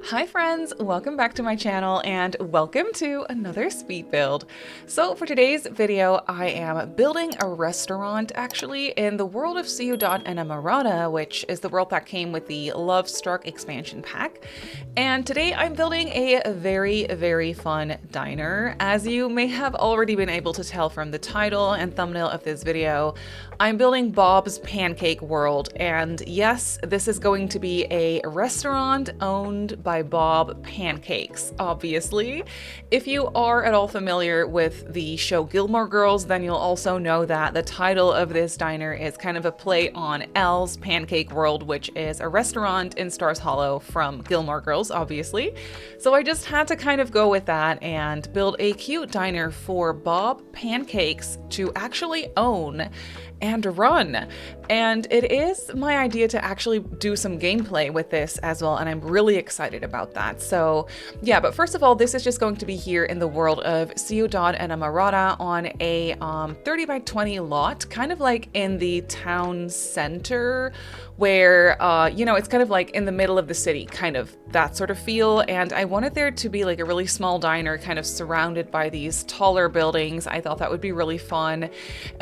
Hi friends, welcome back to my channel and welcome to another speed build. So for today's video, I am building a restaurant actually in the world of Ciudad Enamorada, which is the world that came with the Love Struck expansion pack. And today I'm building a very fun diner. As you may have already been able to tell from the title and thumbnail of this video, I'm building Bob's Pancake World. And yes, this is going to be a restaurant owned by Bob Pancakes, obviously. If you are at all familiar with the show Gilmore Girls, then you'll also know that the title of this diner is kind of a play on Elle's Pancake World, which is a restaurant in Stars Hollow from Gilmore Girls, obviously. So I just had to kind of go with that and build a cute diner for Bob Pancakes to actually own and run. And it is my idea to actually do some gameplay with this as well, and I'm really excited about that. So yeah, but first of all, this is just going to be here in the world of Ciudad Enamorada on a 30 by 20 lot, kind of like in the town center where, you know, it's kind of like in the middle of the city, kind of that sort of feel. And I wanted there to be like a really small diner kind of surrounded by these taller buildings. I thought that would be really fun.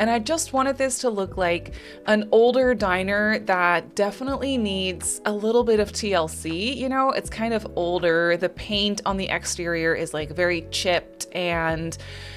And I just wanted this to look like an older diner that definitely needs a little bit of TLC. You know, it's kind of older. The paint on the exterior is like very chipped, and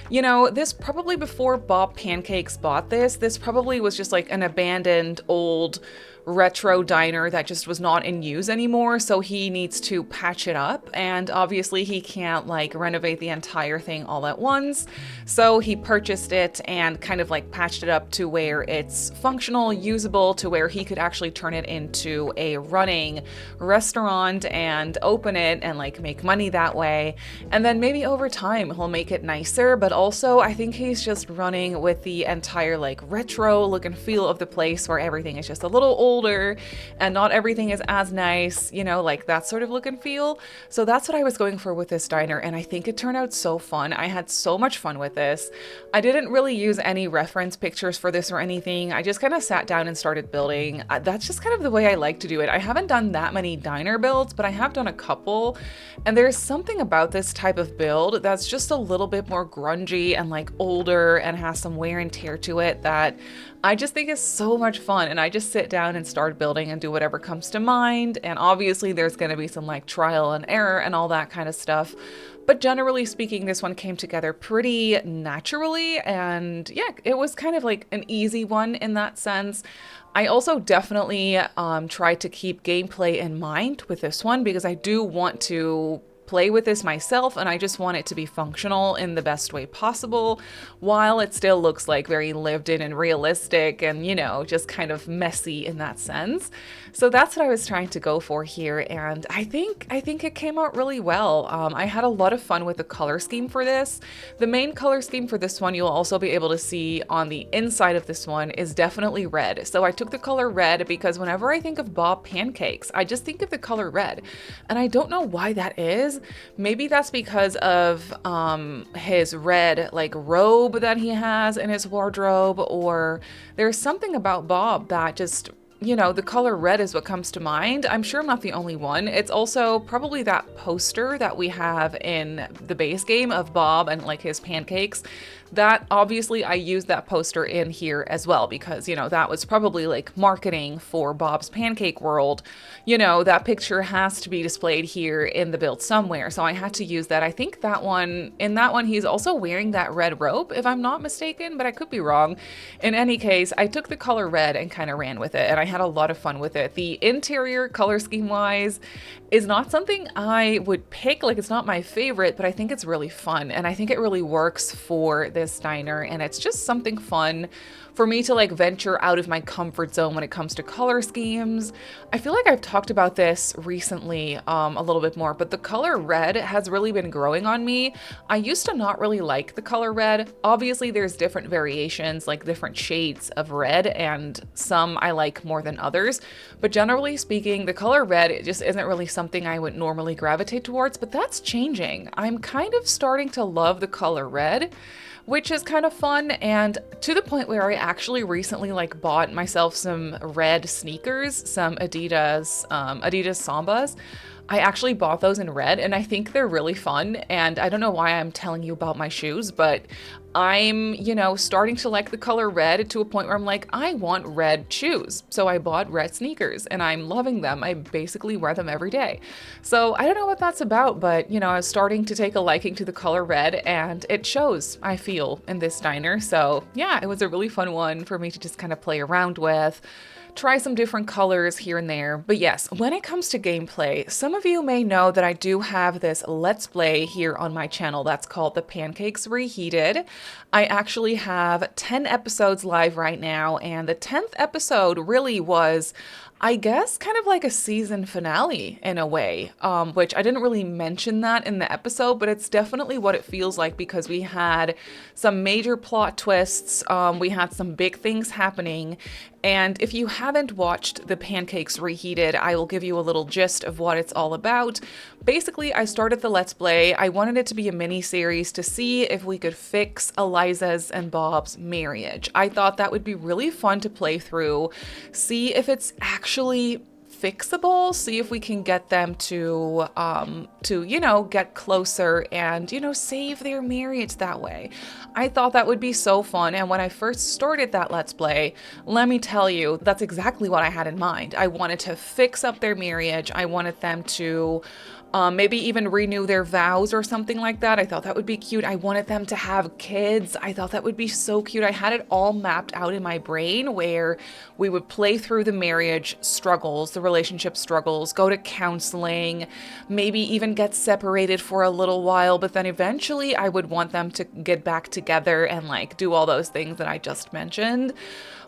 you know, this probably before Bob Pancakes bought this probably was just like an abandoned old retro diner that just was not in use anymore, so he needs to patch it up, and obviously he can't like renovate the entire thing all at once, so he purchased it and kind of like patched it up to where it's functional, usable, to where he could actually turn it into a running restaurant and open it and like make money that way. And then maybe over time he'll make it nicer, but also I think he's just running with the entire like retro look and feel of the place where everything is just a little older and not everything is as nice, you know, like that sort of look and feel. So that's what I was going for with this diner, and I think it turned out so fun. I had so much fun with this. I didn't really use any reference pictures for this or anything. I just kind of sat down and started building. That's just kind of the way I like to do it. I haven't done that many diner builds, but I have done a couple, and there's something about this type of build that's just a little bit more grungy and like older and has some wear and tear to it that I just think is so much fun. And I just sit down and start building and do whatever comes to mind. And obviously there's going to be some like trial and error and all that kind of stuff. But generally speaking, this one came together pretty naturally. And yeah, it was kind of like an easy one in that sense. I also definitely tried to keep gameplay in mind with this one because I do want to play with this myself, and I just want it to be functional in the best way possible while it still looks like very lived in and realistic and, you know, just kind of messy in that sense. So that's what I was trying to go for here, and I think it came out really well. I had a lot of fun with the color scheme for this. The main color scheme for this one you'll also be able to see on the inside of this one is definitely red. So I took the color red because whenever I think of Bob Pancakes, I just think of the color red, and I don't know why that is. Maybe that's because of his red like robe that he has in his wardrobe, or there's something about Bob that just, you know, the color red is what comes to mind. I'm sure I'm not the only one. It's also probably that poster that we have in the base game of Bob and like his pancakes. That obviously I used that poster in here as well because, you know, that was probably like marketing for Bob's Pancake World. You know, that picture has to be displayed here in the build somewhere, so I had to use that. I think that one, in that one, he's also wearing that red robe, if I'm not mistaken, but I could be wrong. In any case, I took the color red and kind of ran with it, and I had a lot of fun with it. The interior color scheme wise is not something I would pick, like it's not my favorite, but I think it's really fun, and I think it really works for this diner, and it's just something fun for me to like venture out of my comfort zone when it comes to color schemes. I feel like I've talked about this recently a little bit more, but the color red has really been growing on me. I used to not really like the color red. Obviously there's different variations, like different shades of red, and some I like more than others, but generally speaking, the color red, it just isn't really something I would normally gravitate towards, but that's changing. I'm kind of starting to love the color red, which is kind of fun, and to the point where I actually recently like bought myself some red sneakers, some Adidas Sambas. I actually bought those in red and I think they're really fun. And I don't know why I'm telling you about my shoes, but I'm, starting to like the color red to a point where I'm like, I want red shoes. So I bought red sneakers and I'm loving them. I basically wear them every day. So I don't know what that's about, but I was starting to take a liking to the color red and it shows, I feel, in this diner. So yeah, it was a really fun one for me to just kind of play around with. Try some different colors here and there. But yes, when it comes to gameplay, some of you may know that I do have this Let's Play here on my channel that's called the Pancakes Reheated. I actually have 10 episodes live right now, and the 10th episode really was, I guess, kind of like a season finale in a way, which I didn't really mention that in the episode, but it's definitely what it feels like because we had some major plot twists, we had some big things happening, and if you haven't watched the Pancakes Reheated, I will give you a little gist of what it's all about. Basically, I started the Let's Play. I wanted it to be a mini-series to see if we could fix Eliza's and Bob's marriage. I thought that would be really fun to play through, see if it's actually fixable, see if we can get them to get closer and, save their marriage that way. I thought that would be so fun, and when I first started that Let's Play, let me tell you, that's exactly what I had in mind. I wanted to fix up their marriage. I wanted them to maybe even renew their vows or something like that. I thought that would be cute. I wanted them to have kids. I thought that would be so cute. I had it all mapped out in my brain where we would play through the marriage struggles, the relationship struggles, go to counseling, maybe even get separated for a little while, but then eventually I would want them to get back together and like do all those things that I just mentioned.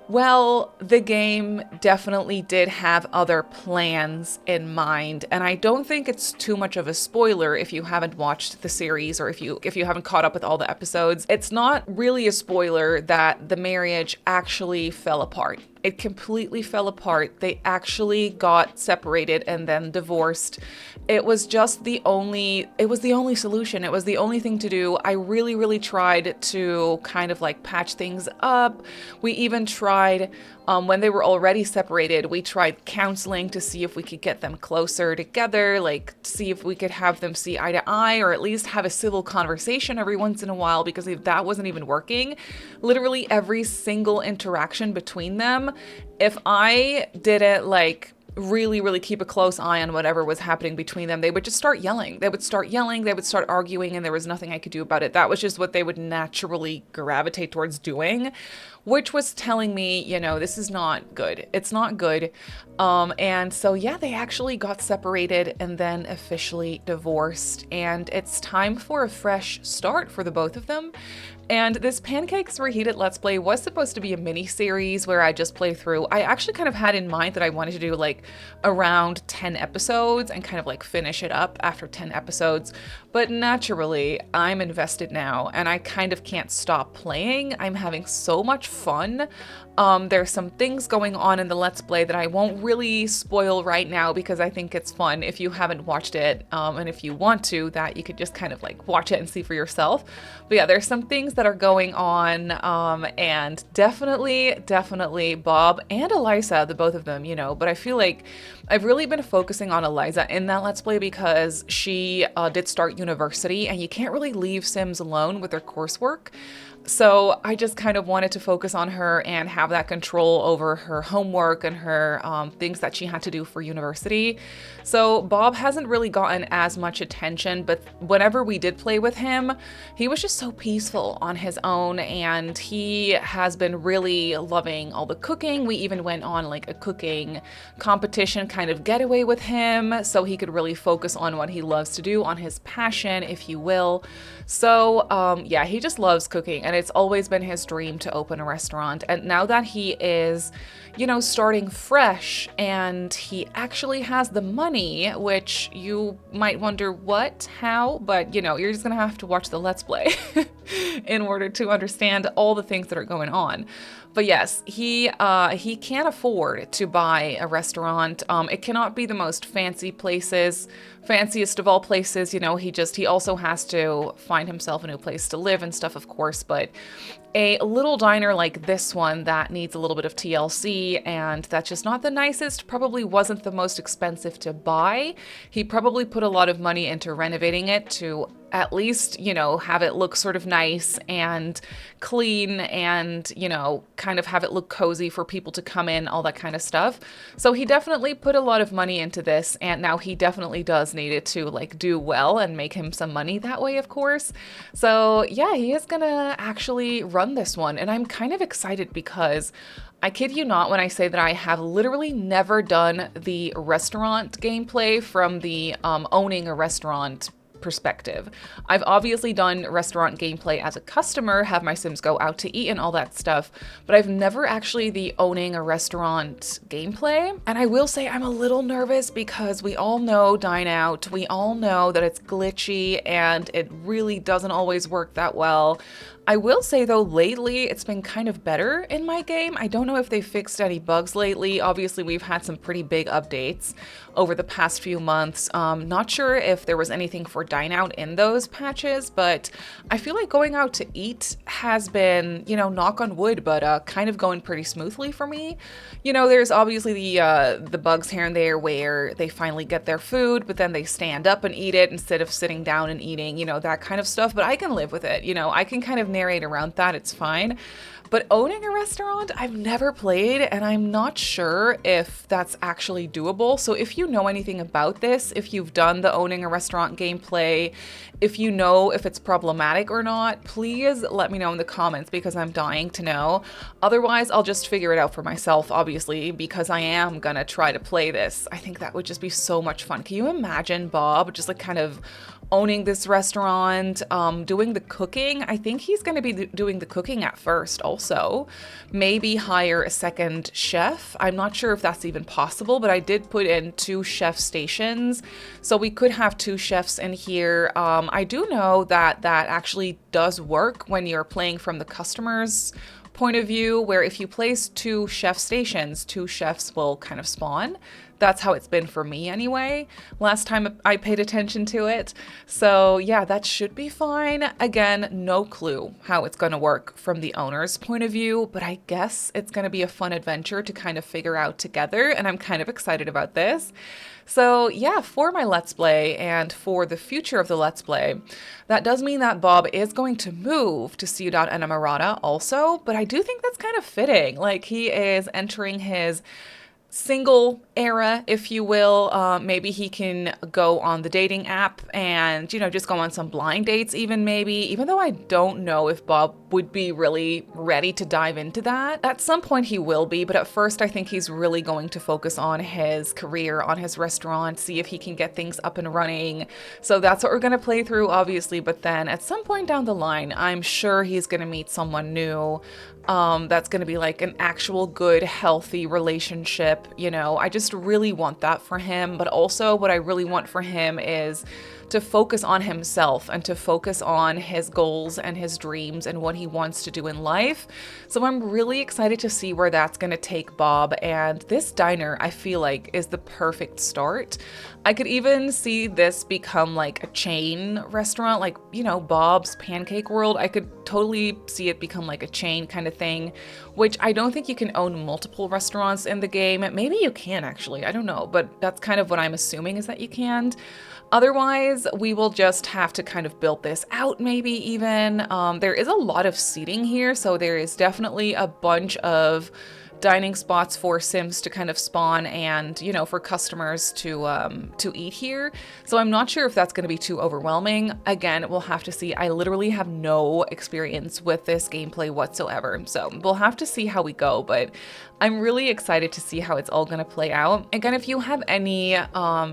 Well, the game definitely did have other plans in mind, and I don't think it's too much of a spoiler if you haven't watched the series or if you haven't caught up with all the episodes. It's not really a spoiler that the marriage actually fell apart. It completely fell apart. They actually got separated and then divorced. It was just the only solution. It was the only thing to do. I really, really tried to kind of like patch things up. We even tried, when they were already separated, we tried counseling to see if we could get them closer together, like see if we could have them see eye to eye or at least have a civil conversation every once in a while, because if that wasn't even working, literally every single interaction between them, if I didn't like really, really keep a close eye on whatever was happening between them, they would just start yelling. They would start arguing, and there was nothing I could do about it. That was just what they would naturally gravitate towards doing, which was telling me, this is not good. It's not good. And so, yeah, they actually got separated and then officially divorced, and it's time for a fresh start for the both of them. And this Pancakes Reheated Let's Play was supposed to be a mini-series where I just play through. I actually kind of had in mind that I wanted to do like around 10 episodes and kind of like finish it up after 10 episodes. But naturally, I'm invested now and I kind of can't stop playing. I'm having so much fun. There's some things going on in the Let's Play that I won't really spoil right now because I think it's fun if you haven't watched it. And if you want to, that you could just kind of like watch it and see for yourself. But yeah, there's some things that are going on, and definitely Bob and Eliza, the both of them, but I feel like I've really been focusing on Eliza in that Let's Play because she did start university and you can't really leave Sims alone with their coursework. So I just kind of wanted to focus on her and have that control over her homework and her things that she had to do for university. So Bob hasn't really gotten as much attention, but whenever we did play with him, he was just so peaceful on his own, and he has been really loving all the cooking. We even went on like a cooking competition kind of getaway with him so he could really focus on what he loves to do, on his passion, if you will. So yeah, he just loves cooking, and it's always been his dream to open a restaurant. And now that he is, starting fresh and he actually has the money, which you might wonder how, but you're just gonna have to watch the Let's Play in order to understand all the things that are going on. But yes, he can't afford to buy a restaurant. It cannot be the most fanciest of all places. He also has to find himself a new place to live and stuff, of course. But a little diner like this one that needs a little bit of TLC and that's just not the nicest, probably wasn't the most expensive to buy. He probably put a lot of money into renovating it to at least, you know, have it look sort of nice and clean and, you know, kind of have it look cozy for people to come in, all that kind of stuff. So he definitely put a lot of money into this, and now he definitely does need it to like do well and make him some money that way, of course. So yeah, he is gonna actually run this one, and I'm kind of excited because I kid you not when I say that I have literally never done the restaurant gameplay from the owning a restaurant perspective. I've obviously done restaurant gameplay as a customer, have my Sims go out to eat and all that stuff, but I've never actually the owning a restaurant gameplay. And I will say I'm a little nervous because we all know Dine Out, we all know that it's glitchy and it really doesn't always work that well. I will say though, lately it's been kind of better in my game. I don't know if they fixed any bugs lately. Obviously we've had some pretty big updates over the past few months. Not sure if there was anything for Dine Out in those patches, but I feel like going out to eat has been, you know, knock on wood, but kind of going pretty smoothly for me. You know, there's obviously the bugs here and there where they finally get their food, but then they stand up and eat it instead of sitting down and eating, you know, that kind of stuff. But I can live with it. You know, I can kind of narrate around that. It's fine. But owning a restaurant, I've never played, and I'm not sure if that's actually doable. So if you know anything about this, if you've done the owning a restaurant gameplay, if you know if it's problematic or not, please let me know in the comments because I'm dying to know. Otherwise, I'll just figure it out for myself, obviously, because I am gonna try to play this. I think that would just be so much fun. Can you imagine Bob just like kind of owning this restaurant, doing the cooking? I think he's going to be doing the cooking at first also. Maybe hire a second chef. I'm not sure if that's even possible, but I did put in 2 chef stations. So we could have 2 chefs in here. I do know that that actually does work when you're playing from the customer's point of view, where if you place 2 chef stations, 2 chefs will kind of spawn. That's how it's been for me anyway, last time I paid attention to it. So yeah, that should be fine. Again, no clue how it's gonna work from the owner's point of view, but I guess it's gonna be a fun adventure to kind of figure out together, and I'm kind of excited about this. So yeah, for my Let's Play and for the future of the Let's Play, that does mean that Bob is going to move to Ciudad Enamorada also, but I do think that's kind of fitting. Like, he is entering his single era, if you will. Maybe he can go on the dating app and, you know, just go on some blind dates even maybe, even though I don't know if Bob would be really ready to dive into that. At some point he will be, but at first I think he's really going to focus on his career, on his restaurant, see if he can get things up and running. So that's what we're going to play through, obviously, but then at some point down the line, I'm sure he's going to meet someone new. That's going to be like an actual good, healthy relationship. You know, I just really want that for him. But also what I really want for him is to focus on himself and to focus on his goals and his dreams and what he wants to do in life. So I'm really excited to see where that's going to take Bob. And this diner, I feel like, is the perfect start. I could even see this become like a chain restaurant, like, you know, Bob's Pancake World. I could totally see it become like a chain kind of thing, which I don't think you can own multiple restaurants in the game. Maybe you can actually, I don't know, but that's kind of what I'm assuming is that you can't. Otherwise, we will just have to kind of build this out maybe even. There is a lot of seating here, so there is definitely a bunch of dining spots for Sims to kind of spawn and, you know, for customers to eat here. So I'm not sure if that's going to be too overwhelming. Again, we'll have to see. I literally have no experience with this gameplay whatsoever. So we'll have to see how we go, but I'm really excited to see how it's all going to play out. Again, if you have any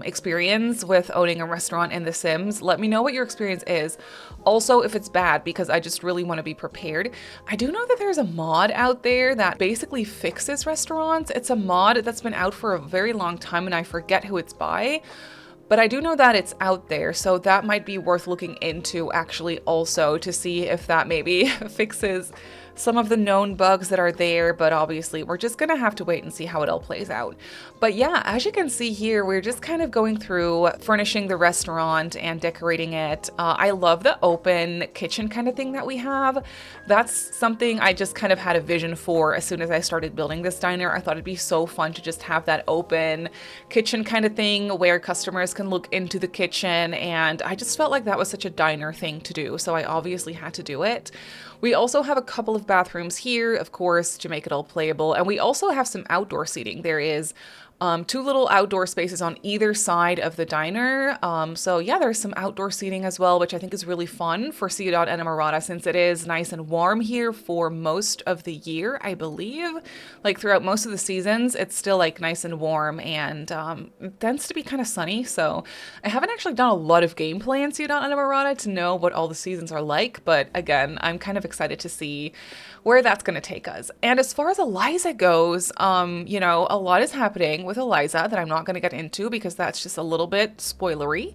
experience with owning a restaurant in The Sims, let me know what your experience is. Also, if it's bad, because I just really want to be prepared. I do know that there's a mod out there that basically fixes restaurants. It's a mod that's been out for a very long time and I forget who it's by. But I do know that it's out there, so that might be worth looking into actually also to see if that maybe fixes some of the known bugs that are there, but obviously we're just gonna have to wait and see how it all plays out. But yeah, as you can see here, we're just kind of going through furnishing the restaurant and decorating it. I love the open kitchen kind of thing that we have. That's something I just kind of had a vision for as soon as I started building this diner. I thought it'd be so fun to just have that open kitchen kind of thing where customers can look into the kitchen, and I just felt like that was such a diner thing to do, so I obviously had to do it. We also have a couple of bathrooms here, of course, to make it all playable, and we also have some outdoor seating. There is 2 little outdoor spaces on either side of the diner. So yeah, there's some outdoor seating as well, which I think is really fun for Ciudad Enamorada since it is nice and warm here for most of the year, I believe. Like throughout most of the seasons, it's still like nice and warm, and it tends to be kind of sunny. So I haven't actually done a lot of gameplay in Ciudad Enamorada to know what all the seasons are like, but again, I'm kind of excited to see where that's going to take us. And as far as Eliza goes, you know, a lot is happening with Eliza that I'm not going to get into because that's just a little bit spoilery.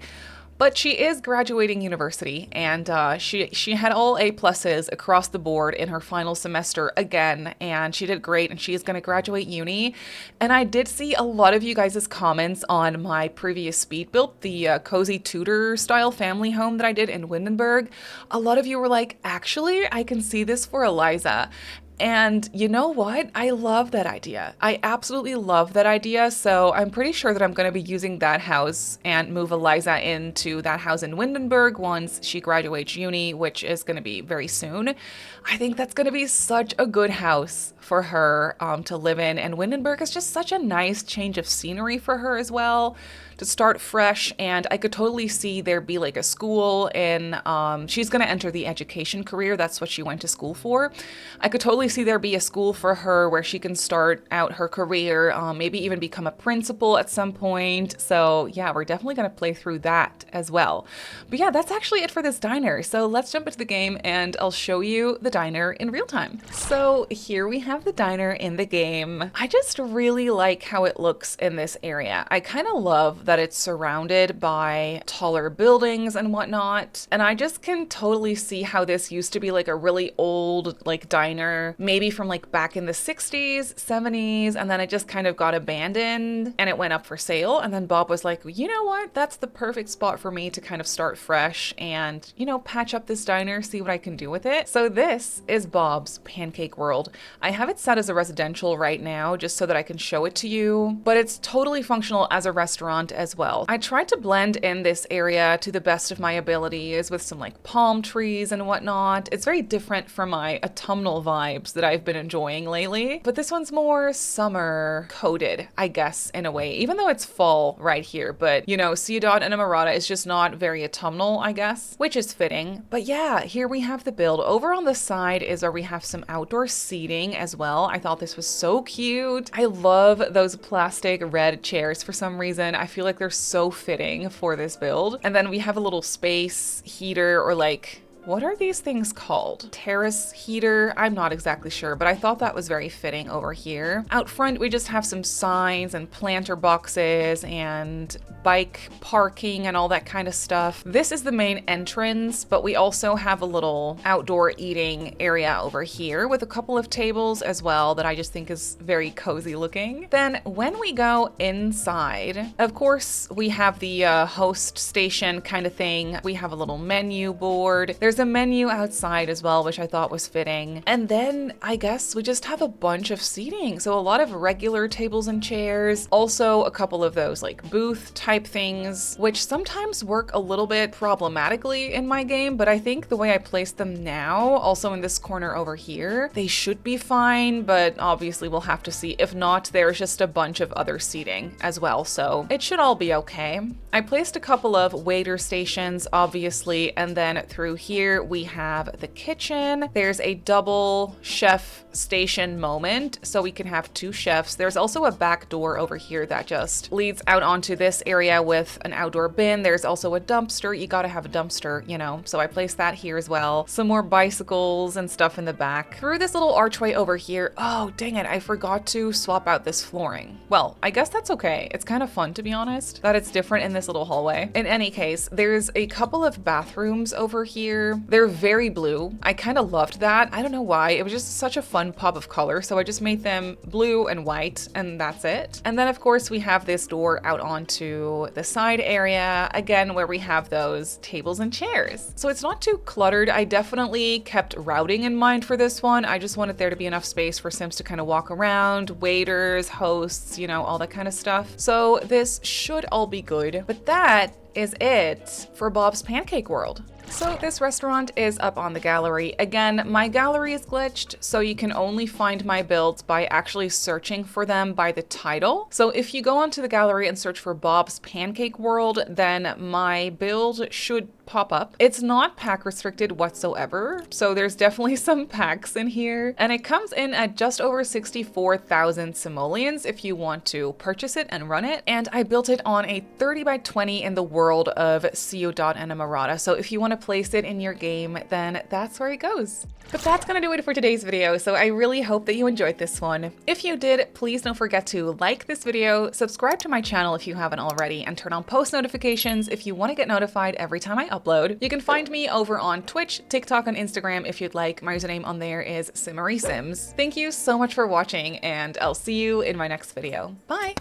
But she is graduating university, and she had all A pluses across the board in her final semester again, and she did great, and she is going to graduate uni. And I did see a lot of you guys' comments on my previous speed build, the cozy Tudor style family home that I did in Windenburg. A lot of you were like, actually, I can see this for Eliza. And you know what? I love that idea. I absolutely love that idea. So I'm pretty sure that I'm going to be using that house and move Eliza into that house in Windenburg once she graduates uni, which is going to be very soon. I think that's going to be such a good house for her to live in. And Windenburg is just such a nice change of scenery for her as well, to start fresh. And I could totally see there be like a school in, she's going to enter the education career. That's what she went to school for. I could totally see there be a school for her where she can start out her career, maybe even become a principal at some point. So yeah, we're definitely going to play through that as well. But yeah, that's actually it for this diner. So let's jump into the game and I'll show you the diner in real time. So here we have the diner in the game. I just really like how it looks in this area. I kind of love that it's surrounded by taller buildings and whatnot. And I just can totally see how this used to be like a really old like diner, maybe from like back in the 60s, 70s, and then it just kind of got abandoned and it went up for sale. And then Bob was like, you know what? That's the perfect spot for me to kind of start fresh and, you know, patch up this diner, see what I can do with it. So this is Bob's Pancake World. I have it set as a residential right now just so that I can show it to you, but it's totally functional as a restaurant as well. I tried to blend in this area to the best of my abilities with some like palm trees and whatnot. It's very different from my autumnal vibes that I've been enjoying lately, but this one's more summer coded, I guess, in a way, even though it's fall right here. But you know, Ciudad Enamorada is just not very autumnal, I guess, which is fitting. But yeah, here we have the build. Over on the side is where we have some outdoor seating as well. I thought this was so cute. I love those plastic red chairs for some reason. I feel like they're so fitting for this build. And then we have a little space heater, or like, what are these things called? Terrace heater? I'm not exactly sure, but I thought that was very fitting over here. Out front, we just have some signs and planter boxes and bike parking and all that kind of stuff. This is the main entrance, but we also have a little outdoor eating area over here with a couple of tables as well that I just think is very cozy looking. Then when we go inside, of course, we have the host station kind of thing. We have a little menu board. There's a menu outside as well, which I thought was fitting. And then I guess we just have a bunch of seating. So a lot of regular tables and chairs, also a couple of those like booth type things, which sometimes work a little bit problematically in my game, but I think the way I place them now, also in this corner over here, they should be fine, but obviously we'll have to see. If not, there's just a bunch of other seating as well, so it should all be okay. I placed a couple of waiter stations, obviously, and then through here we have the kitchen. There's a double chef station moment, so we can have 2 chefs. There's also a back door over here that just leads out onto this area with an outdoor bin. There's also a dumpster. You gotta have a dumpster, you know, so I placed that here as well. Some more bicycles and stuff in the back. Through this little archway over here, oh dang it, I forgot to swap out this flooring. Well, I guess that's okay. It's kind of fun, to be honest, that it's different in this little hallway. In any case, there's a couple of bathrooms over here. here. They're very blue. I kind of loved that. I don't know why. It was just such a fun pop of color. So I just made them blue and white, and that's it. And then of course we have this door out onto the side area, again, where we have those tables and chairs. So it's not too cluttered. I definitely kept routing in mind for this one. I just wanted there to be enough space for Sims to kind of walk around, waiters, hosts, you know, all that kind of stuff. So this should all be good. But that is it for Bob's Pancake World. So this restaurant is up on the gallery. Again, my gallery is glitched, so you can only find my builds by actually searching for them by the title. So if you go onto the gallery and search for Bob's Pancake World, then my build should pop up. It's not pack restricted whatsoever, so there's definitely some packs in here. And it comes in at just over 64,000 simoleons if you want to purchase it and run it. And I built it on a 30 by 20 in the world of Ciudad So if you want to place it in your game, then that's where it goes. But that's gonna do it for today's video, so I really hope that you enjoyed this one. If you did, please don't forget to like this video, subscribe to my channel if you haven't already, and turn on post notifications if you want to get notified every time I upload. You can find me over on Twitch, TikTok, and Instagram if you'd like. My username on there is Simmary Sims. Thank you so much for watching, and I'll see you in my next video. Bye!